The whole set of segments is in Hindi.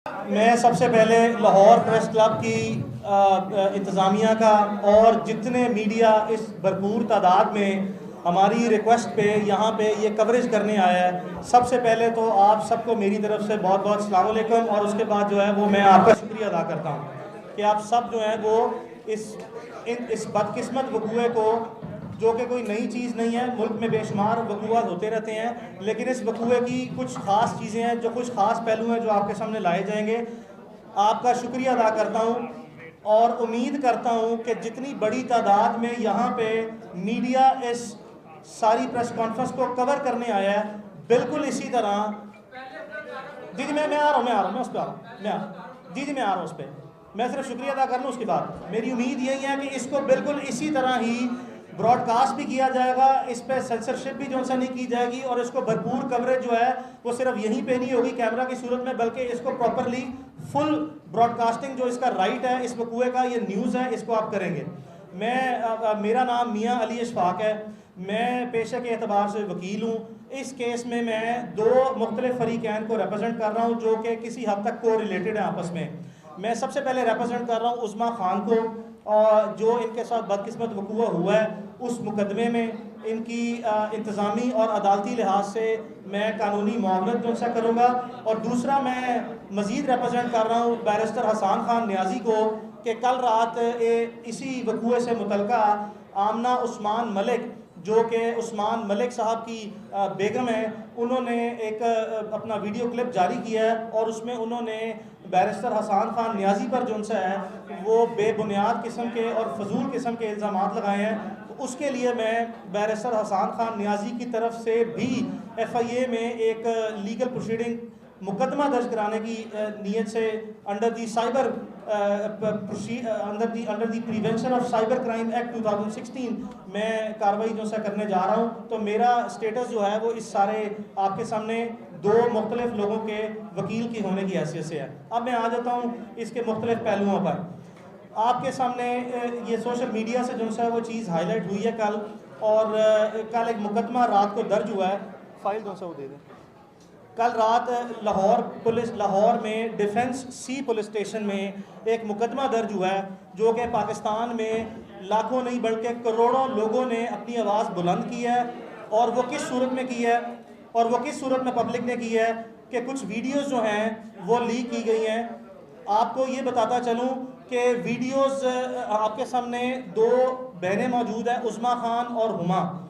मैं सबसे पहले लाहौर प्रेस क्लब की इंतज़ामिया का और जितने मीडिया इस भरपूर तादाद में हमारी रिक्वेस्ट पे यहाँ पे ये कवरेज करने आया है, सबसे पहले तो आप सबको मेरी तरफ से बहुत बहुत अस्सलाम वालेकुम। और उसके बाद जो है वो मैं आपका शुक्रिया अदा करता हूँ कि आप सब जो है वो इस बदकिस्मत वकूए को, जो कि कोई नई चीज़ नहीं है, मुल्क में बेशुमार वकूआत होते रहते हैं, लेकिन इस वकूए की कुछ ख़ास चीज़ें हैं, जो कुछ ख़ास पहलू हैं जो आपके सामने लाए जाएंगे। आपका शुक्रिया अदा करता हूँ और उम्मीद करता हूँ कि जितनी बड़ी तादाद में यहाँ पे मीडिया इस सारी प्रेस कॉन्फ्रेंस को कवर करने आया है, बिल्कुल इसी तरह जी मैं आ रहा हूँ, मैं उस पर आ रहा हूँ, मैं आ रहा हूँ उस पर। मैं सिर्फ शुक्रिया अदा कर लूँ, उसके बाद मेरी उम्मीद यही है कि इसको बिल्कुल इसी तरह ही ब्रॉडकास्ट भी किया जाएगा, इस पर सेंसरशिप भी जो सा नहीं की जाएगी, और इसको भरपूर कवरेज जो है वो सिर्फ यहीं पे नहीं होगी कैमरा की सूरत में, बल्कि इसको प्रॉपरली फुल ब्रॉडकास्टिंग जो इसका राइट है, इस वकूए का ये न्यूज़ है, इसको आप करेंगे। मेरा नाम मियाँ अली इशफाक है, मैं पेशे के एतबार से वकील हूँ। इस केस में मैं दो मुख्तलिफ फरीकैन को रिप्रेजेंट कर रहा हूँ जो कि किसी हद तक को रिलेटेड है आपस में। मैं सबसे पहले रिप्रेजेंट कर रहा हूँ उस्मा खान को, और जो इनके साथ बदकिस्मत वकूआ हुआ है उस मुकदमे में इनकी इंतज़ामी और अदालती लिहाज से मैं कानूनी मुआवनत जो सा करूँगा। और दूसरा मैं मज़ीद रिप्रेजेंट कर रहा हूँ बैरिस्टर हसन खान नियाज़ी को कि कल रात इसी वकूए से मुतल्लिका आमना उस्मान मलिक, जो कि उस्मान मलिक साहब की बेगम है, उन्होंने एक अपना वीडियो क्लिप जारी किया है और उसमें उन्होंने बैरिस्टर हसन खान नियाज़ी पर जो सा है वो बेबुनियाद किस्म के और फजूल किस्म के इल्ज़ामात लगाए हैं। तो उसके लिए मैं बैरिस्टर हसन खान नियाज़ी की तरफ से भी FIA में एक लीगल प्रोसीडिंग मुकदमा दर्ज कराने की नीयत से under the prevention of cyber crime act 2016 मैं कार्रवाई जो सा करने जा रहा हूँ। तो मेरा स्टेटस जो है वो इस सारे आपके सामने दो मुख्तलिफ लोगों के वकील की होने की हैसियत से है। अब मैं आ जाता हूँ इसके मुख्तलिफ पहलुओं पर। आपके सामने ये सोशल मीडिया से जो सा वो चीज़ हाईलाइट हुई है कल, और कल एक मुकदमा रात को दर्ज हुआ है, फाइल जो सा वो दे दें। कल रात लाहौर में डिफेंस सी पुलिस स्टेशन में एक मुकदमा दर्ज हुआ है, जो कि पाकिस्तान में लाखों नहीं बल्कि करोड़ों लोगों ने अपनी आवाज़ बुलंद की है। और वो किस सूरत में की है, और वो किस सूरत में पब्लिक ने की है कि कुछ वीडियोस जो हैं वो लीक की गई हैं। आपको ये बताता चलूँ कि वीडियोस आपके सामने दो बहनें मौजूद हैं, उस्मा खान और हुमा।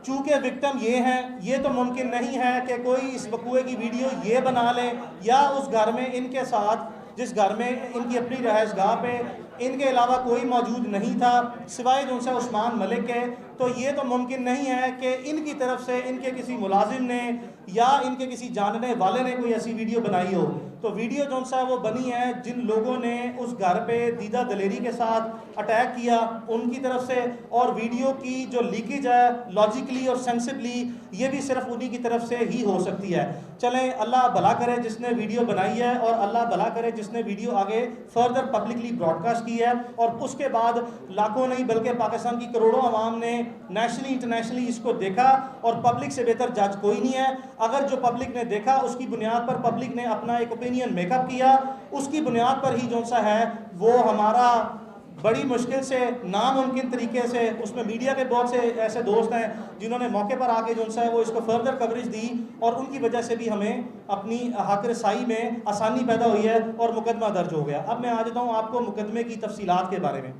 चूँकि विक्टिम ये हैं, ये तो मुमकिन नहीं है कि कोई इस वकूए की वीडियो ये बना ले या उस घर में इनके साथ, जिस घर में इनकी अपनी रहायशगाह पे इनके अलावा कोई मौजूद नहीं था सिवाय जो सा उस्मान मलिक के, तो ये तो मुमकिन नहीं है कि इनकी तरफ से इनके किसी मुलाजिम ने या इनके किसी जानने वाले ने कोई ऐसी वीडियो बनाई हो। तो वीडियो जो सा वो बनी है जिन लोगों ने उस घर पे दीदा दलेरी के साथ अटैक किया उनकी तरफ से, और वीडियो की जो लीकेज है लॉजिकली और सेंसिबली ये भी सिर्फ उन्हीं की तरफ से ही हो सकती है। चलें, अल्लाह भला करे जिसने वीडियो बनाई है, और अल्लाह भला करे जिसने वीडियो आगे फर्दर पब्लिकली ब्रॉडकास्ट की है। और उसके बाद लाखों नहीं बल्कि पाकिस्तान की करोड़ों आवाम ने नेशनली इंटरनेशनली इसको देखा, और पब्लिक से बेहतर जज कोई नहीं है। अगर जो पब्लिक ने देखा उसकी बुनियाद पर पब्लिक ने अपना एक ओपिनियन मेकअप किया, उसकी बुनियाद पर ही जो सा है वो हमारा बड़ी मुश्किल से नामुमकिन तरीके से, उसमें मीडिया के बहुत से ऐसे दोस्त हैं जिन्होंने मौके पर आके जो सा है वो इसको फर्दर कवरेज दी, और उनकी वजह से भी हमें अपनी हक रसाई में आसानी पैदा हुई है और मुकदमा दर्ज हो गया। अब मैं आ जाता हूँ आपको मुकदमे की तफसीलात के बारे में।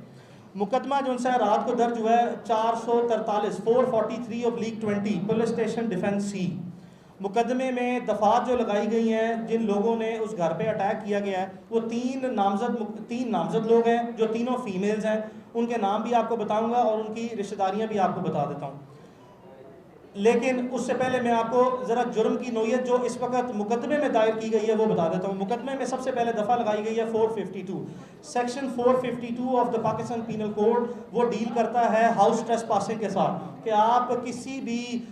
मुकदमा जो सा रात को दर्ज हुआ है 443 ऑफ लीग 20 पुलिस स्टेशन डिफेंस सी। मुकदमे में दफात जो लगाई गई हैं, जिन लोगों ने उस घर पे अटैक किया गया है वो तीन नामजद लोग हैं जो तीनों फीमेल्स हैं। उनके नाम भी आपको बताऊंगा और उनकी रिश्तेदारियां भी आपको बता देता हूं। लेकिन उससे पहले मैं आपको ज़रा जुर्म की नोयत जो इस वक्त मुकदमे में दायर की गई है वो बता देता हूँ। मुकदमे में सबसे पहले दफ़ा लगाई गई है 452 section 452 of the Pakistan penal code. वो डील करता है हाउस ट्रेसपासिंग के साथ, कि आप किसी भी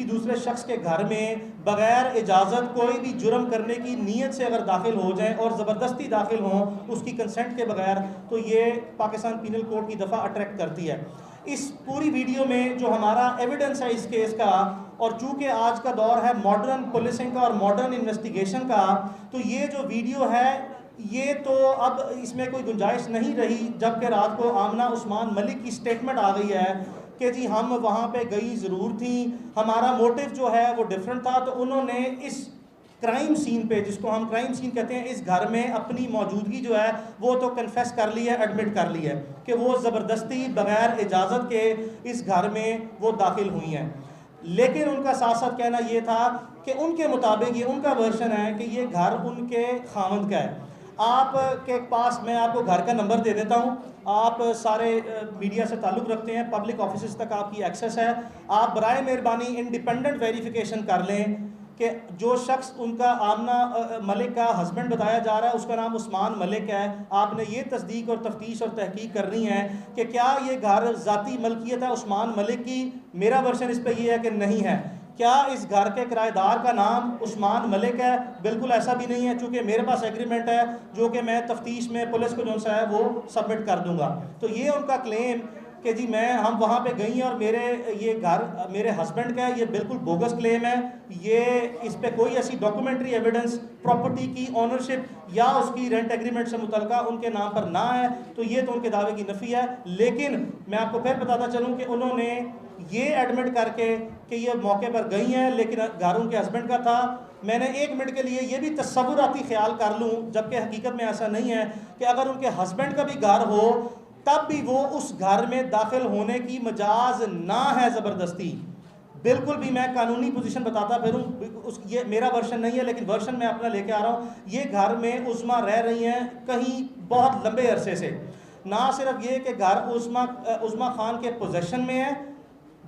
दूसरे शख्स के घर में बगैर इजाज़त कोई भी जुर्म करने की नीयत से अगर दाखिल हो जाएं और ज़बरदस्ती दाखिल हों उसकी कंसेंट के बगैर, तो ये पाकिस्तान पीनल कोड की दफ़ा अट्रैक्ट करती है। इस पूरी वीडियो में जो हमारा एविडेंस है इस केस का और चूंकि आज का दौर है मॉडर्न पुलिसिंग का और मॉडर्न इन्वेस्टिगेशन का, तो ये जो वीडियो है ये तो अब इसमें कोई गुंजाइश नहीं रही, जबकि रात को आमना उस्मान मलिक की स्टेटमेंट आ गई है कि जी हम वहाँ पे गई ज़रूर थी, हमारा मोटिव जो है वो डिफरेंट था। तो उन्होंने इस क्राइम सीन पे, जिसको हम क्राइम सीन कहते हैं, इस घर में अपनी मौजूदगी जो है वो तो कन्फेस कर ली है, एडमिट कर ली है कि वो ज़बरदस्ती बग़ैर इजाज़त के इस घर में वो दाखिल हुई हैं। लेकिन उनका साथ साथ कहना ये था कि उनके मुताबिक, ये उनका वर्शन है कि ये घर उनके खामद का है। आपके पास मैं आपको घर का नंबर दे देता हूँ, आप सारे मीडिया से ताल्लुक़ रखते हैं, पब्लिक ऑफिस तक आपकी एक्सेस है, आप बराए मेहरबानी इंडिपेंडेंट वेरिफिकेशन कर लें कि जो शख्स उनका आमना मलिक का हस्बैंड बताया जा रहा है उसका नाम उस्मान मलिक है। आपने ये तस्दीक और तफ्तीश और तहकीक करनी है कि क्या ये घर ज़ाती मलकियत है उस्मान मलिक की। मेरा वर्शन इस पर यह है कि नहीं है। क्या इस घर के किराएदार का नाम उस्मान मलिक है? बिल्कुल ऐसा भी नहीं है, चूँकि मेरे पास एग्रीमेंट है जो कि मैं तफ्तीश में पुलिस को जो सा है वो सबमिट कर दूँगा। तो ये उनका क्लेम कि जी हम वहाँ पे गई और मेरे ये घर मेरे हस्बैंड का है, ये बिल्कुल बोगस क्लेम है। ये इस पे कोई ऐसी डॉक्यूमेंट्री एविडेंस प्रॉपर्टी की ऑनरशिप या उसकी रेंट एग्रीमेंट से मुतल्लिका उनके नाम पर ना है, तो ये तो उनके दावे की नफ़ी है। लेकिन मैं आपको फिर बताता चलूँ कि उन्होंने ये एडमिट करके कि ये मौके पर गई हैं लेकिन घर उनके हस्बैंड का था। मैंने एक मिनट के लिए ये भी तस्वुराती ख्याल कर लूँ, जबकि हकीकत में ऐसा नहीं है, कि अगर उनके हस्बैंड का भी घर हो तब भी वो उस घर में दाखिल होने की मजाज ना है ज़बरदस्ती। बिल्कुल भी मैं कानूनी पोजीशन बताता फिरूँ, ये मेरा वर्शन नहीं है लेकिन वर्शन मैं अपना लेके आ रहा हूँ। ये घर में उस्मा रह रही हैं कहीं बहुत लंबे अरसे से। ना सिर्फ ये कि घर उस्मा खान के पोजेशन में है,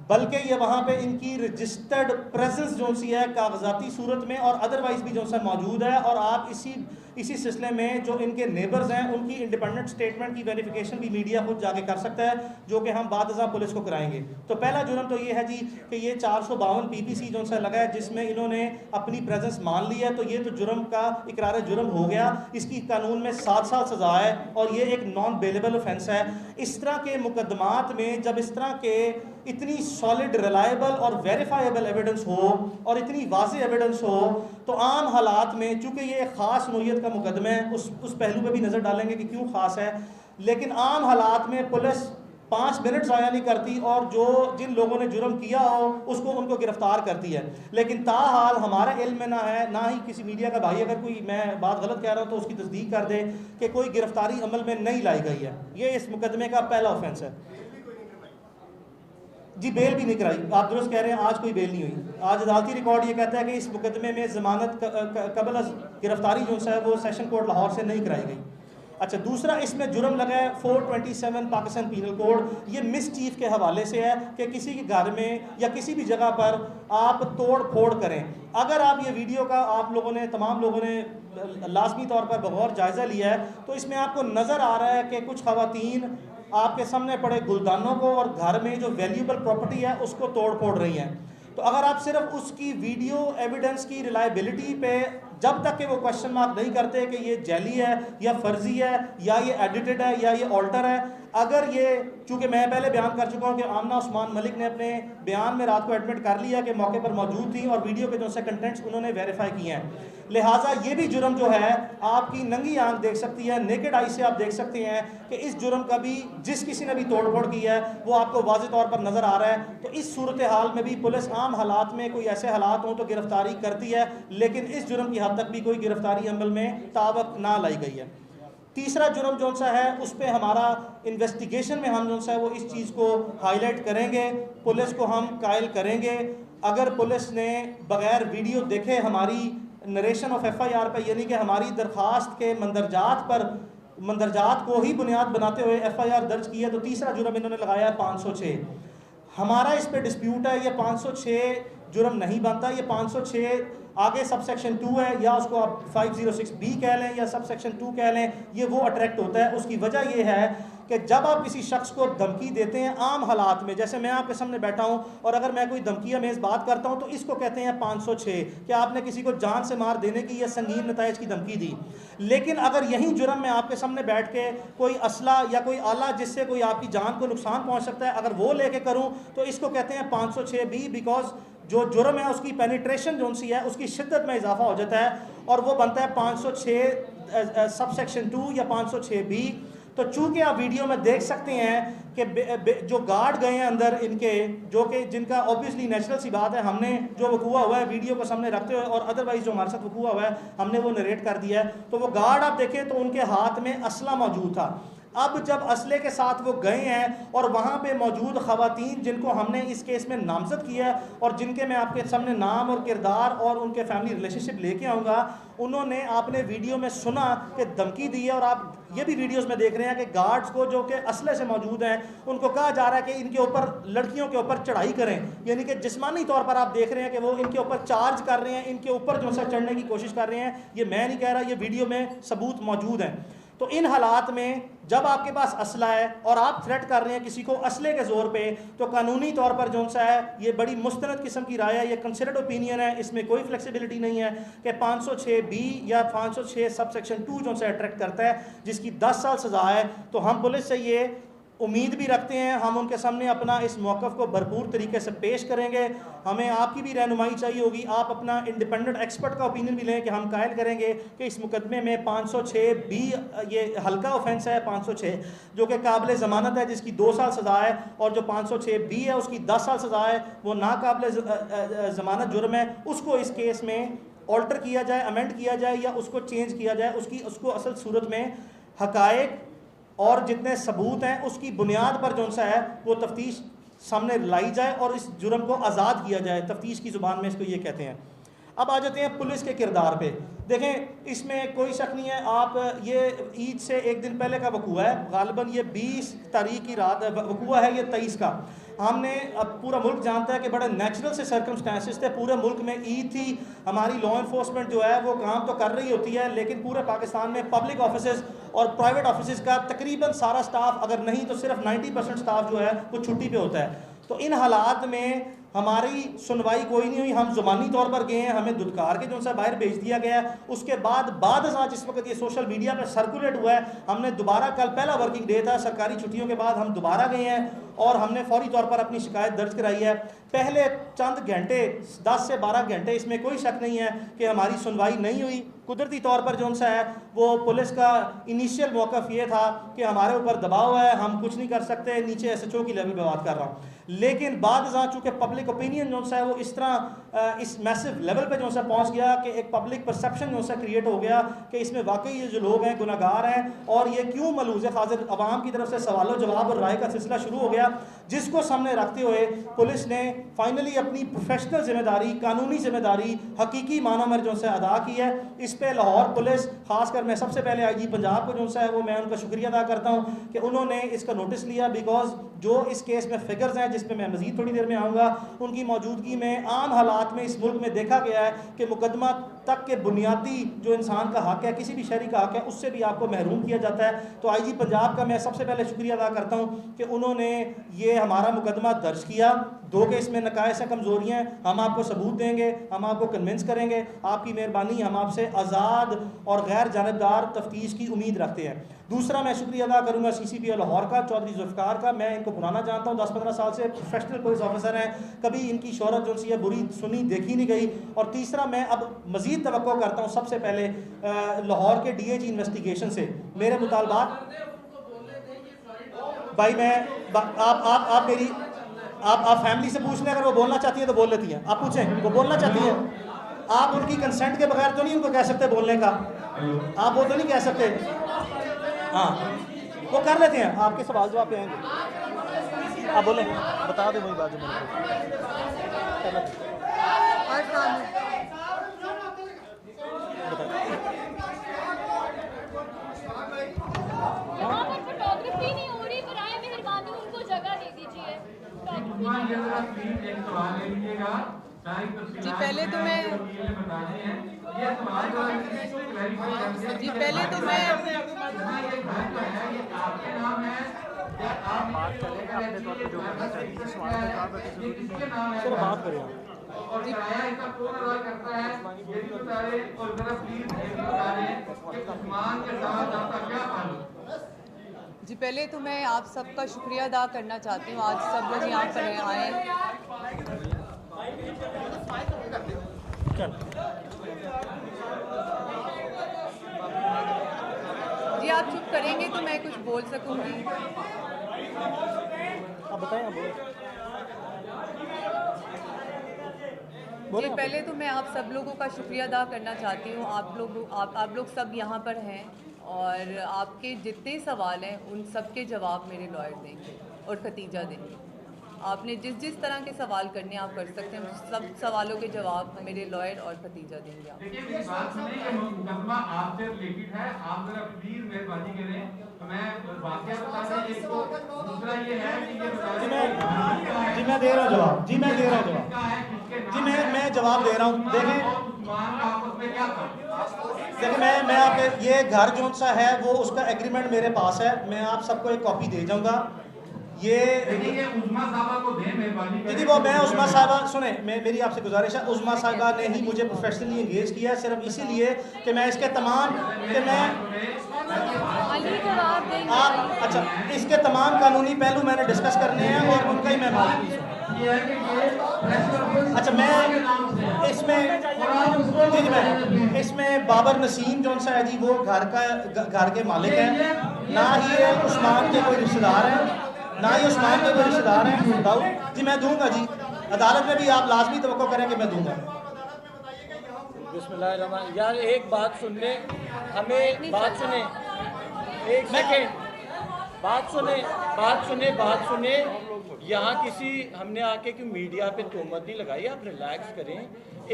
बल्कि ये वहाँ पे इनकी रजिस्टर्ड प्रेजेंस जो सी है कागजाती सूरत में और अदरवाइज भी जो सा मौजूद है। और आप इसी सिलसिले में जो इनके नेबर्स हैं उनकी इंडिपेंडेंट स्टेटमेंट की वेरिफिकेशन भी मीडिया खुद जाके कर सकता है, जो कि हम बाद पुलिस को कराएंगे। तो पहला जुर्म तो ये है जी कि ये 452 PPC जो सा लगा है जिसमें इन्होंने अपनी प्रेजेंस मान ली है, तो ये तो जुर्म का इकरार जुर्म हो गया। इसकी कानून में 7 साल सजा है और ये एक नॉन बेलेबल ऑफेंस है। इस तरह के मुकदमात में जब इस तरह के इतनी सॉलिड, रिलायबल और वेरीफाइबल एविडेंस हो और इतनी वाज़ेह एविडेंस हो, तो आम हालात में, चूँकि ये एक ख़ास नोयत का मुकदमा है, उस पहलू पे भी नज़र डालेंगे कि क्यों ख़ास है, लेकिन आम हालात में पुलिस 5 मिनट ज़ाया नहीं करती और जिन लोगों ने जुर्म किया हो उनको गिरफ्तार करती है। लेकिन ताहाल हमारे इल्म में ना है, ना ही किसी मीडिया का भाई अगर कोई मैं बात गलत कह रहा हूँ तो उसकी तस्दीक कर दे कि कोई गिरफ्तारी अमल में नहीं लाई गई है। ये इस मुकदमे का पहला ऑफेंस है जी। बेल भी नहीं कराई, आप दुरुस्त कह रहे हैं, आज कोई बेल नहीं हुई। आज अदालती रिकॉर्ड ये कहता है कि इस मुकदमे में ज़मानत कबल गिरफ्तारी जो है वो सेशन कोर्ट लाहौर से नहीं कराई गई। अच्छा, दूसरा इसमें जुर्म लगा है 427 पाकिस्तान पीनल कोड। ये मिसचीफ के हवाले से है कि किसी के घर में या किसी भी जगह पर आप तोड़ फोड़ करें। अगर आप ये वीडियो का तमाम लोगों ने लाजमी तौर पर बगौर जायज़ा लिया है, तो इसमें आपको नज़र आ रहा है कि कुछ ख़वातीन आपके सामने पड़े गुलदानों को और घर में जो वैल्यूबल प्रॉपर्टी है उसको तोड़ फोड़ रही हैं। तो अगर आप सिर्फ उसकी वीडियो एविडेंस की रिलायबिलिटी पे जब तक कि वो क्वेश्चन मार्क नहीं करते कि ये जैली है या फर्जी है या ये एडिटेड है या ये ऑल्टर है, अगर ये, चूँकि मैं पहले बयान कर चुका हूँ कि आमना उस्मान मलिक ने अपने बयान में रात को एडमिट कर लिया कि मौके पर मौजूद थी और वीडियो के जो से कंटेंट्स उन्होंने वेरीफाई किए हैं, लिहाजा ये भी जुर्म जो है आपकी नंगी आंख देख सकती है, नेकेड आई से आप देख सकते हैं कि इस जुर्म का भी जिस किसी ने भी तोड़फोड़ की है वो आपको वाज़ेह तौर पर नज़र आ रहा है। तो इस सूरत हाल में भी पुलिस आम हालात में कोई ऐसे हालात हों तो गिरफ्तारी करती है, लेकिन इस जुर्म की हद तक भी कोई गिरफ्तारी अमल में तावक ना लाई गई है। तीसरा जुर्म जो सा है उस पर हमारा इन्वेस्टिगेशन में हम जो सा है वो इस चीज़ को हाईलाइट करेंगे, पुलिस को हम कायल करेंगे। अगर पुलिस ने बग़ैर वीडियो देखे हमारी नरेशन ऑफ FIR पर, यानी कि हमारी दरख्वास्त के मंदरजात को ही बुनियाद बनाते हुए FIR दर्ज की है, तो तीसरा जुर्म इन्होंने लगाया है 506। हमारा इस पे डिस्प्यूट है, ये 506 जुर्म नहीं बनता। ये 506 आगे सब सेक्शन 2 है, या उसको आप 506B कह लें या सब सेक्शन 2 कह लें, ये वो अट्रैक्ट होता है। उसकी वजह ये है कि जब आप किसी शख्स को धमकी देते हैं आम हालात में, जैसे मैं आपके सामने बैठा हूं और अगर मैं कोई धमकी अमेज़ बात करता हूं तो इसको कहते हैं 506 कि आपने किसी को जान से मार देने की या संगीन नताइज की धमकी दी। लेकिन अगर यही जुर्म में आपके सामने बैठ के कोई असला या कोई आला जिससे कोई आपकी जान को नुकसान पहुंच सकता है, अगर वो लेके करूं तो इसको कहते हैं 506B, बिकॉज जो जुर्म है उसकी पेनिट्रेशन जो सी है उसकी शिद्दत में इजाफा हो जाता है और वो बनता है 506 सब सेक्शन 2 या 506B। तो चूंकि आप वीडियो में देख सकते हैं कि जो गार्ड गए हैं अंदर इनके, जो कि जिनका ऑब्वियसली नेचुरल सी बात है, हमने जो वकूआ हुआ है वीडियो को सामने रखते हुए और अदरवाइज जो हमारे साथ वकूआ हुआ है हमने वो नरेट कर दिया है। तो वो गार्ड आप देखें तो उनके हाथ में असला मौजूद था। अब जब असले के साथ वो गए हैं और वहाँ पे मौजूद ख़वातीन जिनको हमने इस केस में नामजद किया है और जिनके मैं आपके सामने नाम और किरदार और उनके फैमिली रिलेशनशिप लेके आऊँगा, उन्होंने आपने वीडियो में सुना कि धमकी दी है और आप ये भी वीडियोस में देख रहे हैं कि गार्ड्स को जो कि असले से मौजूद हैं उनको कहा जा रहा है कि इनके ऊपर, लड़कियों के ऊपर चढ़ाई करें, यानी कि जिस्मानी तौर पर आप देख रहे हैं कि वो इनके ऊपर चार्ज कर रहे हैं, इनके ऊपर जो है चढ़ने की कोशिश कर रहे हैं। ये मैं नहीं कह रहा, ये वीडियो में सबूत मौजूद हैं। तो इन हालात में जब आपके पास असला है और आप थ्रेट कर रहे हैं किसी को असले के जोर पे, तो कानूनी तौर पर जो सा है ये बड़ी मुस्तनद किस्म की राय है, ये कंसिडर्ड ओपिनियन है, इसमें कोई फ्लेक्सिबिलिटी नहीं है कि 506B या 506 सब सेक्शन 2 जो सा अट्रैक्ट करता है जिसकी 10 साल सजा है। तो हम पुलिस से ये उम्मीद भी रखते हैं, हम उनके सामने अपना इस मौक़िफ़ को भरपूर तरीके से पेश करेंगे। हमें आपकी भी रहनुमाई चाहिए होगी, आप अपना इंडिपेंडेंट एक्सपर्ट का ओपिनियन भी लें कि हम कायल करेंगे कि इस मुकदमे में 506B ये हल्का ऑफेंस है, 506 जो कि काबिल ज़मानत है जिसकी 2 साल सज़ा है, और जो 506B है उसकी 10 साल सज़ा है, वो नाकाबिल ज़मानत जुर्म है, उसको इस केस में ऑल्टर किया जाए, अमेंड किया जाए या उसको चेंज किया जाए, उसको असल सूरत में हक़ाइक़ और जितने सबूत हैं उसकी बुनियाद पर जो सा है वो तफ्तीश सामने लाई जाए और इस जुर्म को आज़ाद किया जाए। तफ्तीश की ज़ुबान में इसको ये कहते हैं। अब आ जाते हैं पुलिस के किरदार पे। देखें, इसमें कोई शक नहीं है, आप ये ईद से एक दिन पहले का वकूआ है, गालिबन ये 20 तारीख की रात वकूआ है, ये 23 का। हमने अब पूरा मुल्क जानता है कि बड़े नेचुरल से सर्कमस्टांसिस थे, पूरे मुल्क में ईद थी, हमारी लॉ इन्फोर्समेंट जो है वो काम तो कर रही होती है, लेकिन पूरे पाकिस्तान में पब्लिक ऑफिसेज और प्राइवेट ऑफिसेज का तकरीबन सारा स्टाफ, अगर नहीं तो सिर्फ 90% स्टाफ जो है वो छुट्टी पे होता है। तो इन हालात में हमारी सुनवाई कोई नहीं हुई, हम ज़ुबानी तौर पर गए हैं, हमें दुदकार के जो सा बाहर भेज दिया गया है। उसके बाद जिस वक्त ये सोशल मीडिया पर सर्कुलेट हुआ है, हमने दोबारा, कल पहला वर्किंग डे था सरकारी छुट्टियों के बाद, हम दोबारा गए हैं और हमने फौरी तौर पर अपनी शिकायत दर्ज कराई है। पहले चंद घंटे, 10 से 12 घंटे, इसमें कोई शक नहीं है कि हमारी सुनवाई नहीं हुई। कुदरती तौर पर जो सा है वो पुलिस का इनिशियल मौक़िफ़ ये था कि हमारे ऊपर दबाव है, हम कुछ नहीं कर सकते, नीचे SHO की लेवल पर बात कर रहा हूँ। लेकिन बाद चूँकि पब्लिक ओपिनियन जो सा है वो इस तरह इस मैसिव लेवल पे जो सा पहुँच गया कि एक पब्लिक परसेप्शन जो सा क्रिएट हो गया कि इसमें वाकई ये जो लोग हैं गुनहगार हैं और ये क्यों मलूज़ है खातिर, अवाम की तरफ से सवालों जवाब और राय का सिलसिला शुरू हो गया, जिसको सामने रखते हुए पुलिस ने फाइनली अपनी प्रोफेशनल जिम्मेदारी, कानूनी जिम्मेदारी हकीकी मानों में जो सा अदा की है। इस पर लाहौर पुलिस, खासकर मैं सबसे पहले IG पंजाब को जो सा है वो मैं उनका शुक्रिया अदा करता हूँ कि उन्होंने इसका नोटिस लिया, बिकॉज जो इस केस में फिगर्स हैं जिस पर मैं मज़ीद थोड़ी देर में आऊँगा, उनकी मौजूदगी में आम हालात में इस मुल्क में देखा गया है कि मुकदमा तक के बुनियादी जो इंसान का हक़ है, किसी भी शहरी का हक़ है, उससे भी आपको महरूम किया जाता है। तो IG पंजाब का मैं सबसे पहले शुक्रिया अदा करता हूँ कि उन्होंने ये हमारा मुकदमा दर्ज किया। 2 के इसमें नकायस कमज़ोरियाँ, हम आपको सबूत देंगे, हम आपको कन्विंस करेंगे, आपकी मेहरबानी, हम आपसे आज़ाद और गैर जानबदार तफ्तीश की उम्मीद रखते हैं। दूसरा मैं शुक्रिया अदा करूँगा CCP लाहौर का, चौधरी जुल्फ़िकार का। मैं इनको पुराना जानता हूँ, 10-15 साल से प्रोफेशनल पुलिस ऑफिसर हैं, कभी इनकी शोहरत जो सी है बुरी सुनी देखी नहीं गई। और तीसरा मैं अब मज़ीद तवक्को करता हूँ सबसे पहले लाहौर के DAG इन्वेस्टिगेशन से मेरे मुतालबात। भाई मैं आप मेरी आप फैमिली से पूछ लें, अगर वो बोलना चाहती है तो बोल लेती हैं, आप पूछें वो बोलना चाहती हैं। आप उनकी कंसेंट के बगैर तो नहीं उनको कह सकते बोलने का, आप वो तो नहीं कह सकते। हाँ, वो कर लेते हैं, आपके सवाल जवाब पे आएंगे, आप बोलें, बता दें वही बात जो फोटोग्राफी नहीं हो रही, बराए मेहरबानी उनको जगह दे दीजिए। जी पहले तो मैं बात करें अपने तौर पर जो करना चाहिए, सवाल का जवाब सिर्फ बात करें जी पहले तो मैं आप सबका शुक्रिया अदा करना चाहती हूँ, आज सब लोग यहाँ पर आए। जी आप चुप करेंगे तो मैं कुछ बोल सकूंगी। आप बताएं, आप जी पहले तो मैं आप सब लोगों का शुक्रिया अदा करना चाहती हूँ। आप लोग सब यहाँ पर हैं और आपके जितने सवाल हैं उन सब के जवाब मेरे लॉयर देंगे और खतीजा देंगे। आपने जिस तरह के सवाल करने आप कर सकते हैं, सब सवालों के जवाब मेरे लॉयर और खतीजा देंगे। आप देखिए मेरी बात सुनिए, ये मुकदमा आपसे रिलेटेड है, आप जरा प्लीज मेहरबानी करें तो मैं वाकया बता दें एक तो, दूसरा ये है कि ये जी मैं दे रहा हूँ जवाब, जी मैं दे रहा हूँ जवाब, जी मैं जवाब दे रहा हूँ। देखें मैं आपके ये घर जो सा है वो उसका एग्रीमेंट मेरे पास है, मैं आप सबको एक कॉपी दे जाऊंगा। ये उस्मा साहबा को दें मेहरबानी दीदी वो मैं उस्मा साहबा सुने, मेरी आपसे गुजारिश है, उस्मा साहबा ने ही मुझे प्रोफेशनली एंगेज किया सिर्फ इसीलिए कि मैं इसके तमाम कि मैं आप अच्छा इसके तमाम कानूनी पहलू मैंने डिस्कस करने हैं और उनका ही मैं मालूम। अच्छा मैं इसमें बाबर नसीम जौन सा है जी वो घर के मालिक हैं, ना ही ये उस्मान के कोई रिश्तेदार हैं, ना ही उस्मान के कोई रिश्तेदार हैं। दाऊद जी मैं दूंगा जी, अदालत में भी आप लाजमी तवक्को करें कि मैं दूंगा। बिस्मिल्लाहिर्रहमान, यार एक बात सुन ले, हमें बात सुने, एक सेकेंड बात सुने। यहाँ किसी हमने आके कि मीडिया पे तोहमत नहीं लगाई, आप रिलैक्स करें,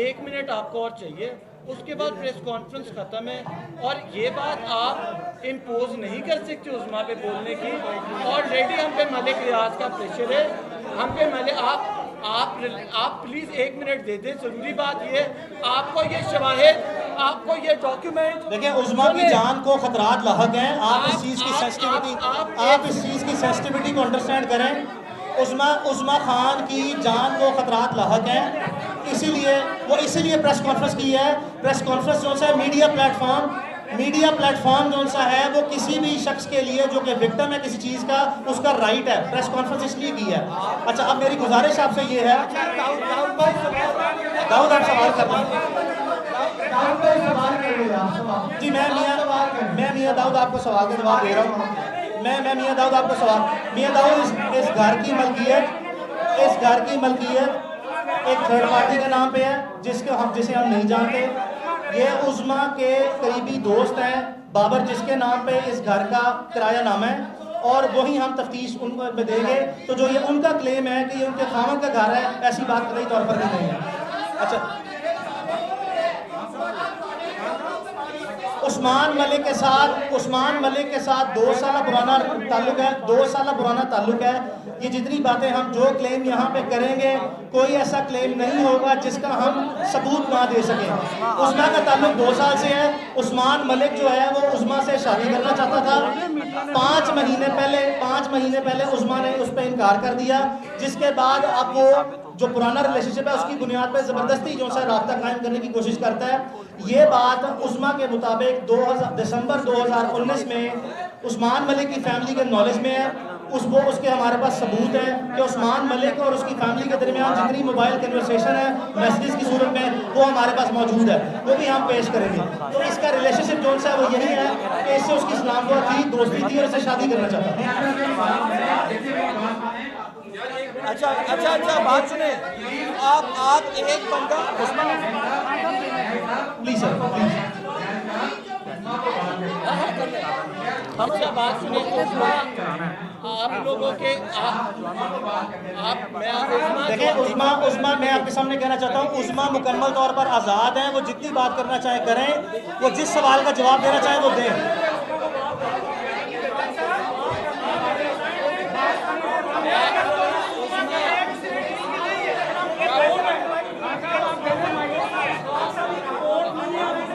1 मिनट आपको और चाहिए, उसके बाद प्रेस कॉन्फ्रेंस ख़त्म है। और ये बात आप इम्पोज नहीं कर सकते उस्मा पे बोलने की। ऑलरेडी हम पे मलिक रियाज का प्रेशर है, हम पे मलिक आप प्लीज़ 1 मिनट दे दें। ज़रूरी बात ये आपको ये शवाहिद, आपको ये डॉक्यूमेंट देखिए उस्मा की जान को खतरात लाहक हैं। आप इस चीज़ की सेंसिटिविटी को अंडरस्टैंड करें। उस्मा खान की जान को खतरात लाहक हैं, इसीलिए प्रेस कॉन्फ्रेंस की है। प्रेस कॉन्फ्रेंस जो सा है मीडिया प्लेटफॉर्म जो सा है वो किसी भी शख्स के लिए जो कि विक्टिम है किसी चीज़ का, उसका राइट है। प्रेस कॉन्फ्रेंस इसलिए की है। अच्छा अब मेरी गुजारिश आपसे ये है, दाऊद आप सवाल कर रहे हैं जी, मैं मियाँ दाऊद आपको सवाल का जवाब दे रहा हूँ। मैं मियाँ दाऊद आपको सवाल, मियाँ दाऊद इस घर की मलकियत एक थर्ड पार्टी के नाम पे है जिसे हम नहीं जानते। ये उस्मा के करीबी दोस्त हैं बाबर, जिसके नाम पे इस घर का किराया नामा है और वही हम तफ्तीश उनको देंगे। तो जो ये उनका क्लेम है कि ये उनके खामन का घर है, ऐसी बात कई तौर पर नहीं है। अच्छा उस्मान मलिक के साथ 2 साल पुराना ताल्लुक है। ये जितनी बातें हम जो क्लेम यहाँ पे करेंगे, कोई ऐसा क्लेम नहीं होगा जिसका हम सबूत ना दे सकें। उस्मा का ताल्लुक 2 साल से है। उस्मान मलिक जो है वो उस्मा से शादी करना चाहता था। 5 महीने पहले उस्मा ने उस पर इनकार कर दिया, जिसके बाद अब वो जो पुराना रिलेशनशिप है उसकी बुनियाद पर ज़बरदस्ती जो है राब्ता कायम करने की कोशिश करता है। ये बात उस्मा के मुताबिक दिसंबर 2019 में उस्मान मलिक की फैमिली के नॉलेज में है। उसके हमारे पास सबूत है कि उस्मान मलिक और उसकी फैमिली के दरमियान जितनी मोबाइल कन्वर्सेशन है मैसेजेस की सूरत में, वो हमारे पास मौजूद है, वो भी हम पेश करेंगे। तो इसका रिलेशनशिप जो है वो यही है कि इससे उसकी इस्लाम को थी, दोस्ती थी और इससे शादी करना चाहता था। अच्छा बात सुने, आप एक बंदा प्लीज सर प्लीज। अच्छा बात सुने, आप लोगों के देखिए उस्मा मैं आपके सामने कहना चाहता हूँ, उस्मा मुकम्मल तौर पर आज़ाद हैं। वो जितनी बात करना चाहे करें, वो जिस सवाल का जवाब देना चाहे वो दें।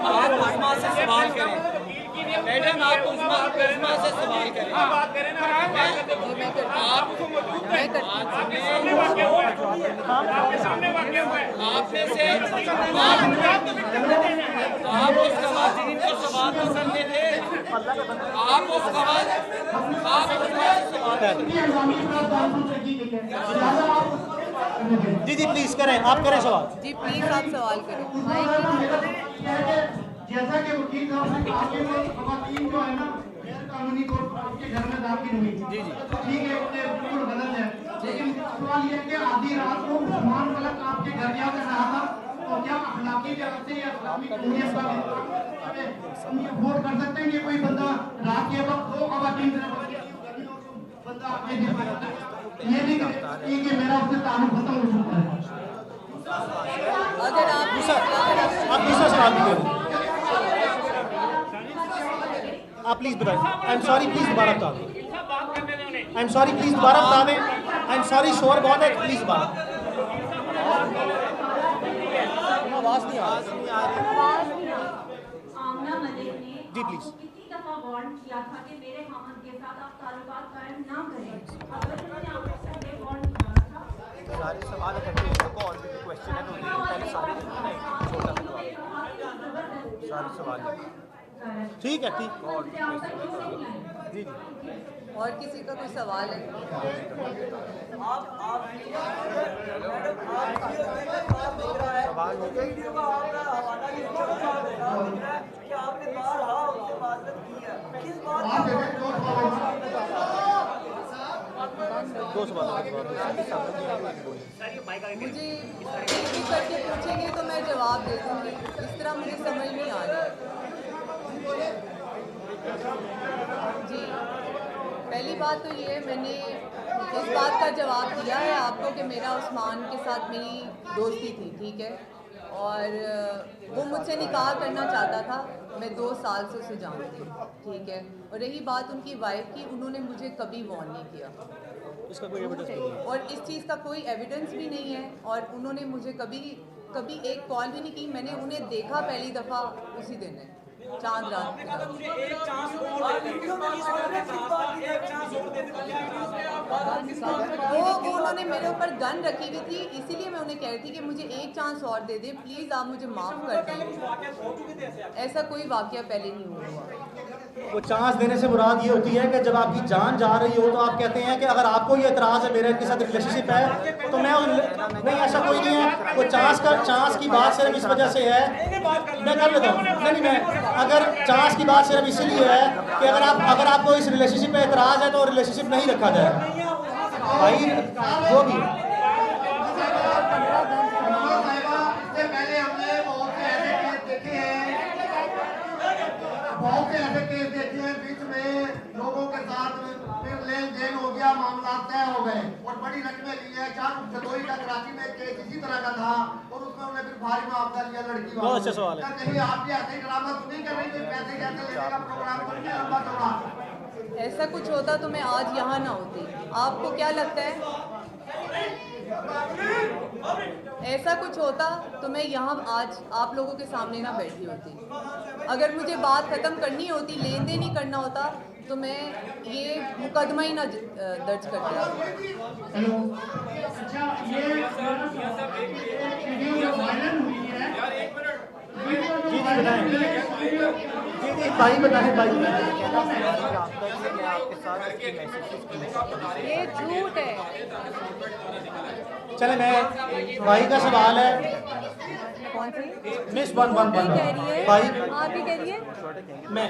आप उस्मा से सवाल करें, मैडम आप उस्मा से सवाल करें। आपने से आप उस खवातीन को सवाल तो करने थे, आप उस सवाल आप उस्मा से सवाल करें। जी जी प्लीज करें, आप करें सवाल। जी प्लीज़ आप सवाल करें। जैसा कि वकील साहब ने कहा कि वो खवातीन जो है ना गैर कानूनी तौर पर आपके घर में दाखिल हुई, ठीक है, ये बिल्कुल गलत है। लेकिन सवाल ये है कि आधी रात को उस्मान मलिक आपके घर जा कर रहा था, तो क्या अखलाकी लिहाज से या इस्लामी कानूनियत का वोट कर सकते हैं कि कोई बंदा रात के वक्त दो खवातीन बंदा आपके घर में आता है? ये नहीं कि मेरा उससे ताल्लुक खत्म हो चुका है। अगर आप आप दूसरा सवाल भी करें, आप प्लीज बताइए। आई एम सॉरी, प्लीज दोबारा बता दें। आई एम सॉरी, प्लीज दोबारा बता दें। आई एम सॉरी, शोर बहुत है, प्लीज दोबारा। आवाज नहीं आ रही। आमना मलिक ने जी, प्लीज। आपको कितनी दफा वार्न किया था कि मेरे खामन के साथ आप ताल्लुकात कायम ना करें? अगर उन्होंने आपको पहले वार्न किया था, सारे सवाल इकट्ठे को ऑलरेडी क्वेश्चन है तो पहले सारे सवाल ठीक है, ठीक। जी और किसी का कोई सवाल है? सवाल हो गया। दो सवाल मुझे एक एक करके पूछेंगे तो मैं जवाब दे दूँगी, इस तरह मुझे समझ नहीं आ रहा। जी पहली बात तो ये है, मैंने इस बात का जवाब दिया है आपको कि मेरा उस्मान के साथ मेरी दोस्ती थी, ठीक है, और वो मुझसे निकाह करना चाहता था। मैं 2 साल से उसे जानती हूँ, ठीक है। और रही बात उनकी वाइफ की, उन्होंने मुझे कभी वार्न नहीं किया, इसका कोई एविडेंस नहीं है। और इस चीज़ का कोई एविडेंस भी नहीं है, और उन्होंने मुझे कभी एक कॉल भी नहीं की। मैंने उन्हें देखा पहली दफ़ा उसी दिन है, चांद रात के रात। वो उन्होंने मेरे ऊपर गन रखी हुई थी, इसीलिए मैं उन्हें कह रही थी कि मुझे एक चांस और दे दे प्लीज़, आप मुझे माफ़ कर दें। ऐसा कोई वाक़या पहले नहीं हुआ। वो चांस देने से मुराद ये होती है कि जब आपकी जान जा रही हो तो आप कहते हैं कि अगर आपको ये एतराज़ है मेरे के साथ रिलेशनशिप है तो मैं नहीं, ऐसा कोई नहीं है। वो चांस की बात सिर्फ इस वजह से है, मैं कर लेता हूँ। नहीं, मैं अगर चांस की बात सिर्फ इसीलिए है कि अगर आपको इस रिलेशनशिप पे एतराज़ है तो रिलेशनशिप नहीं रखा जाए भाई, जो भी। बहुत से ऐसे केस देखे हैं, बीच में लोगों के साथ फिर लेन देन हो गया, मामला तय हो गए और बड़ी रकमें ली है। जदोई का कराची में केस इसी तरह का था और उसमें उन्हें फिर भारी मुआवजा लिया लड़की वालों। बहुत अच्छा सवाल है। कहीं आप भी ऐसे ड्रामा तो नहीं कर रही, कोई पैसे कैसे लेने का प्रोग्राम तो नहीं लंबा चौड़ा? ऐसा कुछ होता तो मैं आज यहाँ ना होती। आपको क्या लगता है ऐसा कुछ होता तो मैं यहाँ आज आप लोगों के सामने ना बैठी होती? अगर मुझे बात ख़त्म करनी होती, लेन देन ही करना होता तो मैं ये मुकदमा ही ना दर्ज करती। हेलो, अच्छा ये वीडियो वायरल हुई है। जी बताएं। जी भाई बताएं, भाई ये झूठ है। चले, मैं भाई का सवाल है। कौन सी मिस 111 कह रही है? भाई आप ही कह रही है? मैं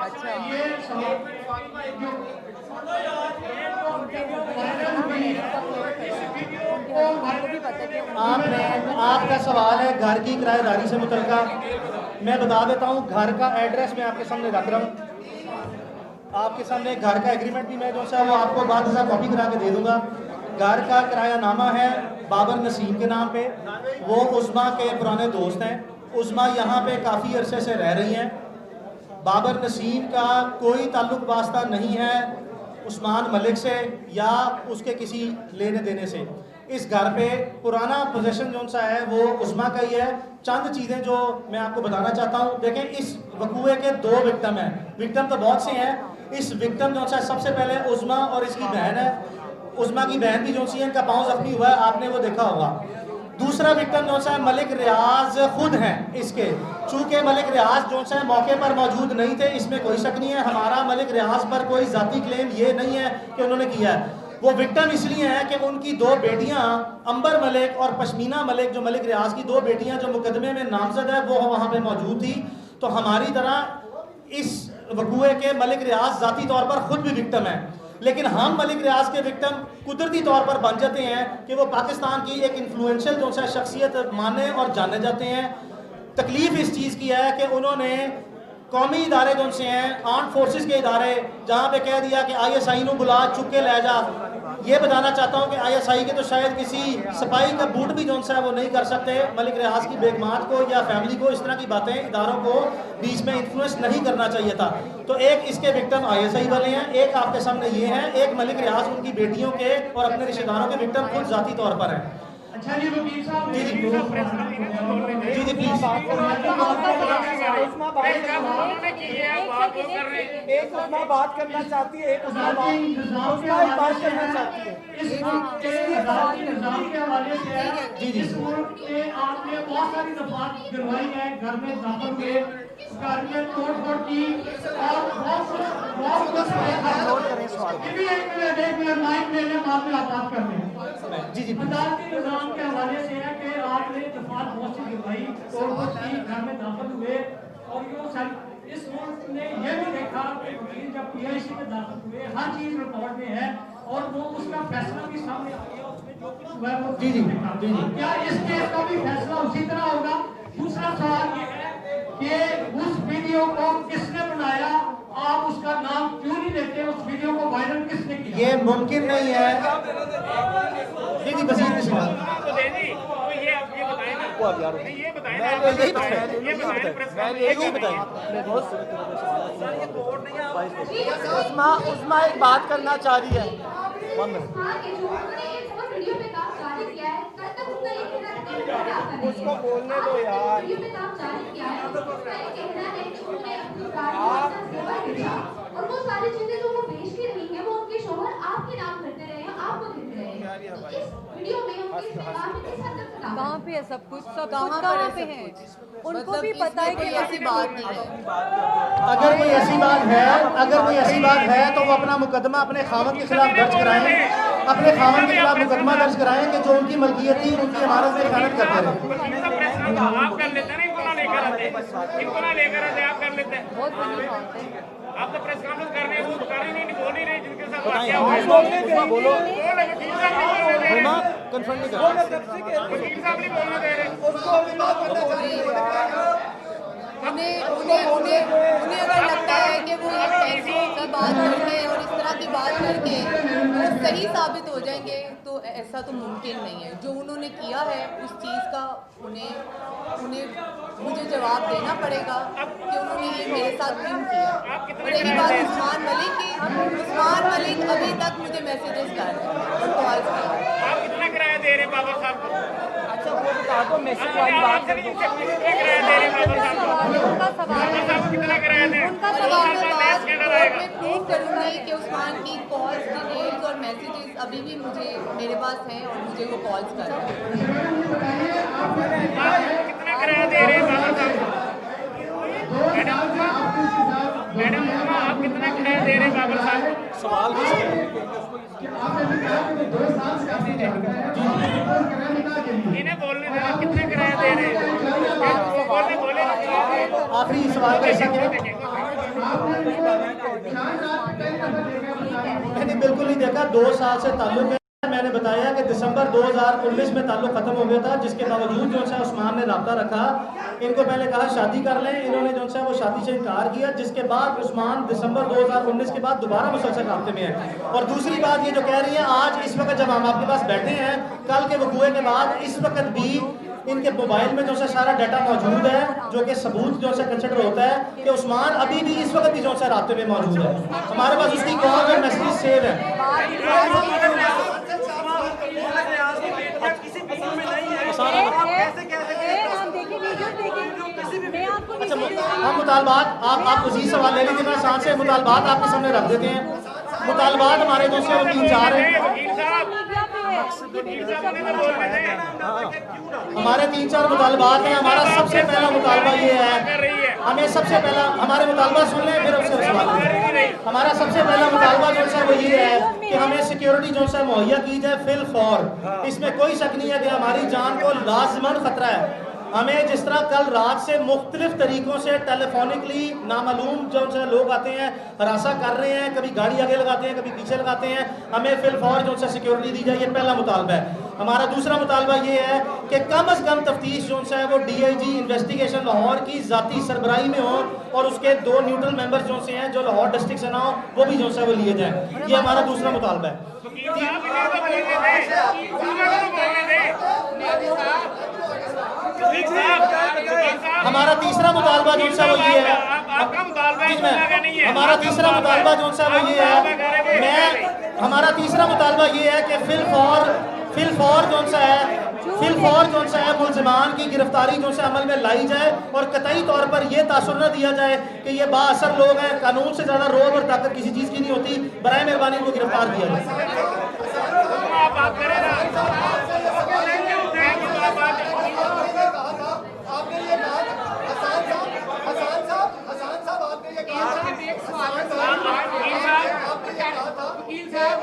अच्छा आपका सवाल है घर की किराएदारी से मुतल्लिका। मैं बता देता हूँ, घर का एड्रेस मैं आपके सामने रख रहा हूँ। आपके सामने घर का एग्रीमेंट भी मैं जो सा वो आपको बाद में कॉपी करा के दे दूंगा। घर का किरायानामा है बाबर नसीम के नाम पे। वो उस्मा के पुराने दोस्त हैं। उस्मा यहाँ पे काफ़ी अरसे से रह रही हैं। बाबर नसीम का कोई ताल्लुक वास्ता नहीं है उस्मान मलिक से या उसके किसी लेने देने से। इस घर पे पुराना पोजीशन जो सा है वो उस्मा का ही है। चंद चीज़ें जो मैं आपको बताना चाहता हूँ, देखें इस वकूए के 2 विक्टिम हैं। विक्टिम तो बहुत से हैं। इस विक्टिम जो सा सबसे पहले उस्मा और इसकी बहन है। उस्मा की बहन भी जो सी है, इनका पाँव जख्मी हुआ है, आपने वो देखा होगा। दूसरा विक्टिम जो सा मलिक रियाज खुद हैं इसके। चूँकि मलिक रियाज जो सा मौके पर मौजूद नहीं थे, इसमें कोई शक नहीं है। हमारा मलिक रियाज पर कोई ज़ाती क्लेम ये नहीं है कि उन्होंने किया है। वो विक्टिम इसलिए हैं कि उनकी दो बेटियां अंबर मलिक और पश्मीना मलिक, जो मलिक रियाज की दो बेटियां जो मुकदमे में नामजद है, वो वहाँ पे मौजूद थी। तो हमारी तरह इस वकूए के मलिक रियाज ज़ाती तौर पर ख़ुद भी विक्टिम है, लेकिन हम मलिक रियाज के विक्टिम कुदरती तौर पर बन जाते हैं कि वो पाकिस्तान की एक इन्फ्लुएंशियल जो सा शख्सियत माने और जाने जाते हैं। तकलीफ इस चीज़ की है कि उन्होंने कौमी इदारे जो से हैं, आर्म फोर्सेस के इदारे, जहाँ पे कह दिया कि ISI नू बुला चुक के ले जा। ये बताना चाहता हूँ कि ISI के तो शायद किसी सिपाही का बूट भी जो सा है वो नहीं कर सकते। मलिक रियाज की बेगमात को या फैमिली को इस तरह की बातें इदारों को बीच में इन्फ्लुएंस नहीं करना चाहिए था। तो एक इसके विक्टिम ISI वाले हैं, एक आपके सामने ये हैं, एक मलिक रियाज उनकी बेटियों के और अपने रिश्तेदारों के विक्टिम खुद ज़ाती तौर पर हैं। अच्छा जी वकील साहब, जी जी प्लीज। एक उस्मा बात करना चाहती है, एक उस्मा बात करना चाहती है। इस निजाम के हवाले से जी जी इस मुल्क में आपने बहुत सारी दफात गिरवाई है, घर में दाखिल हुए, घर में तोड़-फोड़ की और बहुत कुछ एक मिनट माइक ले लें, बाद में आप बात कर लें। जी जी अदालती निजाम के हवाले से है कि आपने दफात बहुत सी गिरवाई, तोड़-फोड़ की, घर में दाखिल हुए और इस मुल्क ने यह भी देखा कि वकील जब PIC में दाखिल हुए, हर चीज रिकॉर्ड में है और वो उसका फैसला भी सामने आ गया, उसमें जो कुछ हुआ है वो जी जी जी जी। क्या इस केस का भी फैसला उसी तरह होगा? दूसरा सवाल ये है कि उस वीडियो को किसने बनाया, आप उसका नाम क्यों नहीं लेते, उस वीडियो को वायरल किसने किया? ये मुमकिन नहीं है। जी जी बसीर उस्मा एक बात करना चाह रही है। उसको बोलने दो यार। और वो सारी चीजें जो वो बेचती रही हैं, वो उनके शोहर आपके नाम करते रहे हैं, आपको देते रहे हैं। इस वीडियो में उनके इस्तेमाल में किस हद तक कहाँ पे है सब कुछ कहाँ पे है? उनको मतलब भी पता है कि ऐसी बात नहीं है। अगर कोई ऐसी बात है, अगर कोई ऐसी बात है तो वो अपना मुकदमा अपने खामन के खिलाफ दर्ज कराएं, अपने खामन के खिलाफ मुकदमा दर्ज कराएं कि जो उनकी मलकियत थी उनकी इमारत में खयानत करते रहे। आप कर लेते हैं, इनको ना लेकर आते, आप कर लेते हैं। बहुत बड़ी बात है। आप तो प्रेस कॉन्फ्रेंस कर रहे हैं, वो कर ही नहीं, बोल ही रहे जिनके साथ वाकया हुआ है। बोलो वकील साहब नहीं बोलने दे रहे, कन्फर्म नहीं कर वकील साहब नहीं बोलने दे रहे। उन्हें अगर लगता है कि वो पैसों का बात करके और इस तरह की बात करके वो सही साबित हो जाएंगे, तो ऐसा तो मुमकिन नहीं है। जो उन्होंने किया है उस चीज़ का उन्हें मुझे जवाब देना पड़ेगा कि उन्होंने ये मेरे साथ क्यों किया। और रही बात उस्मान मलिक की, उस्मान मलिक अभी तक मुझे मैसेजेस कर रहे हैं और कॉल्स कर रहे हैं। आप कितना किराया दे रहे बाबर साहब को? अच्छा वो बता दो, मैसेज वाली बात कर दो। कितना किराया दे रहे बाबर साहब को? उनका सवाल बाबर साहब को कितना किराया दे? उनका मैं सवाल बात कोर्ट में प्रूव करूंगी कि उस्मान की कॉल्स, डिटेल्स और मैसेजेस अभी भी मेरे पास हैं और मुझे वो कॉल्स कर रहे हैं। कितना किराया दे रहे बाबर साहब को? मैडम आप कितना किराया दे रहे बाबर साहब को? सवाल इन्हें बोलने दे, आप कितना किराया दे रहे हैं? बोले आखिरी सवाल का ऐसा क्या मैंने बिल्कुल नहीं देखा। 2 साल से ताल्लुक है। मैंने बताया कि दिसंबर 2019 में ताल्लुक खत्म हो गया था, जिसके बावजूद जो है उस्मान ने रब्ता रखा। इनको पहले कहा शादी कर लें, इन्होंने जो है वो शादी से इनकार किया, जिसके बाद उस्मान दिसंबर 2019 के बाद दोबारा मुसलसल रब्ते में है। और दूसरी बात ये जो कह रही है, आज इस वक्त जब हम आपके पास बैठे हैं, कल के वकूए के बाद इस वक्त भी इनके मोबाइल में जो है सारा डाटा मौजूद है, जो कि सबूत जो है कंसिडर होता है कि उस्मान अभी भी इस वक्त भी जो है रास्ते में मौजूद है। हमारे पास उसकी कॉल और मैसेज सेव है। अच्छा हम मुतालबात आप मज़ीद सवाल ले लीजिए, मैं साथ से मुतालबात आपके सामने रख देते हैं। मुतालबात हमारे जो से 3-4 हैं, हमारे 3-4 मुतालबात हैं। हमारा सबसे पहला मुतालबा ये है, हमें सबसे पहला हमारे मुतालबा सुन लें फिर उससे सवाल करें। हमारा सबसे पहला मुतालबा जो है वो ये है कि हमें सिक्योरिटी जो है मुहैया की जाए फिल फॉर। इसमें कोई शक नहीं है कि हमारी जान को लाजमन खतरा है। हमें जिस तरह कल रात से मुख्तलिफ तरीकों से टेलीफोनिकली नामालूम जो है लोग आते हैं, हरासा कर रहे हैं, कभी गाड़ी आगे लगाते हैं, कभी पीछे लगाते हैं, हमें फिल फौर जो है सिक्योरिटी दी जाए, ये पहला मुतालबा है। हमारा दूसरा मुतालबा ये है कि कम अज़ कम तफ्तीश जो है वो DIG इन्वेस्टिगेशन लाहौर की ज़ाती सरबराही में हो और उसके 2 न्यूट्रल मेंबर्स जो से हैं जो लाहौर डिस्ट्रिक्ट से ना हो वो भी जो है वो लिए जाए। ये हमारा दूसरा मुतालबा है। हमारा तीसरा मुतालबा जो है वो ये है, हमारा तीसरा मुतालबा जो है वो ये है, हमारा तीसरा मुतालबा ये है कि फिल फौर जो है मुल्ज़िमान की गिरफ्तारी जो है अमल में लाई जाए और कतई तौर पर यह तासुर न दिया जाए कि ये बाअसर लोग हैं, कानून से ज़्यादा रोब और ताकत किसी चीज़ की नहीं होती। बराए मेहरबानी को गिरफ्तार किया जाए।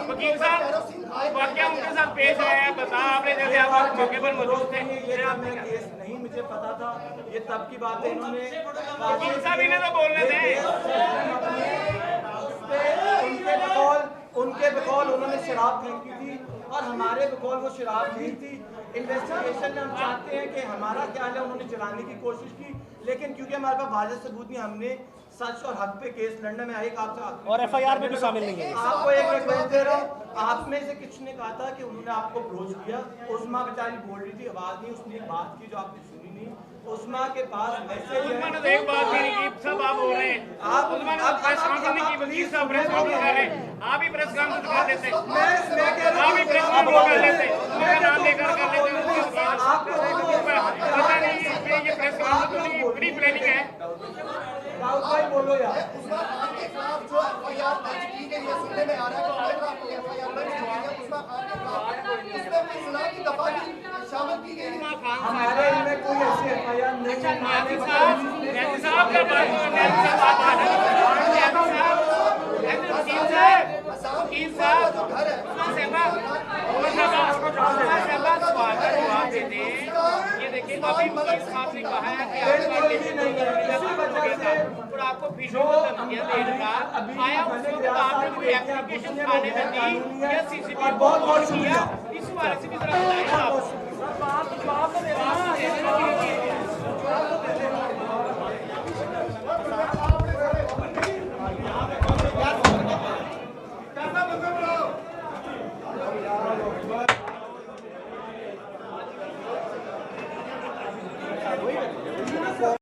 वकील साहब वाकया उनके साथ पेश आया है, बता आपने जैसे आप मौके पर मौजूद थे। ये केस नहीं मुझे पता था, ये तब की बात है। इन्होंने वकील साहब इन्हें तो बोलने दें। उनके बकौल उन्होंने शराब फेंकी थी और हमारे बकौल वो शराब नहीं थी। इन्वेस्टिगेशन में हम चाहते हैं कि हमारा क्या है, उन्होंने चलाने की कोशिश की लेकिन क्योंकि हमारे पास वाज़ेह सबूत नहीं, हमने सच और हक पे केस लड़ने में एक आपसे और FIR में भी शामिल नहीं है। आपको एक रिक्वेस्ट दे रहा हूँ, आप में से किसी ने कहा था कि उन्होंने आपको अप्रोच किया। उस्मा बेचारी बोल रही थी, आवाज नहीं, उसने एक बात की जो आपने सुनी नहीं। उस्मा के पास मैसेज है, तो एक बात नहीं की, सब आप बोल रहे हैं। आप प्रेस कॉन्फ्रेंस नहीं की, वकील साहब प्रेस कॉन्फ्रेंस कर रहे हैं, आप ही प्रेस कॉन्फ्रेंस कर देते, आप ही प्रेस कॉन्फ्रेंस कर लेते, मेरा नाम लेकर कर लेते। पता नहीं ये प्रेस कॉन्फ्रेंस की बड़ी प्लानिंग है। भाई बोलो यार, उस्मा खान के खिलाफ जो FIR दर्ज की गई है, सुनने में आ रहा है कि FIR दर्ज की गई है उस्मा खान के खिलाफ, उसमें इस्लाम की दफा शामिल की गई है। हमारे इनमें कोई ऐसी FIR नहीं है। नैती साहब का बात है, नैती साहब का बात ये देखिए अभी वकील साहब ने कहा है कि और आपको वीडियो धमकियां देगा आया उस वक्त आपने कोई एप्लीकेशन थाने में दी या CCTV बहुत किया, इस बारे से भी जरा बताइए आप।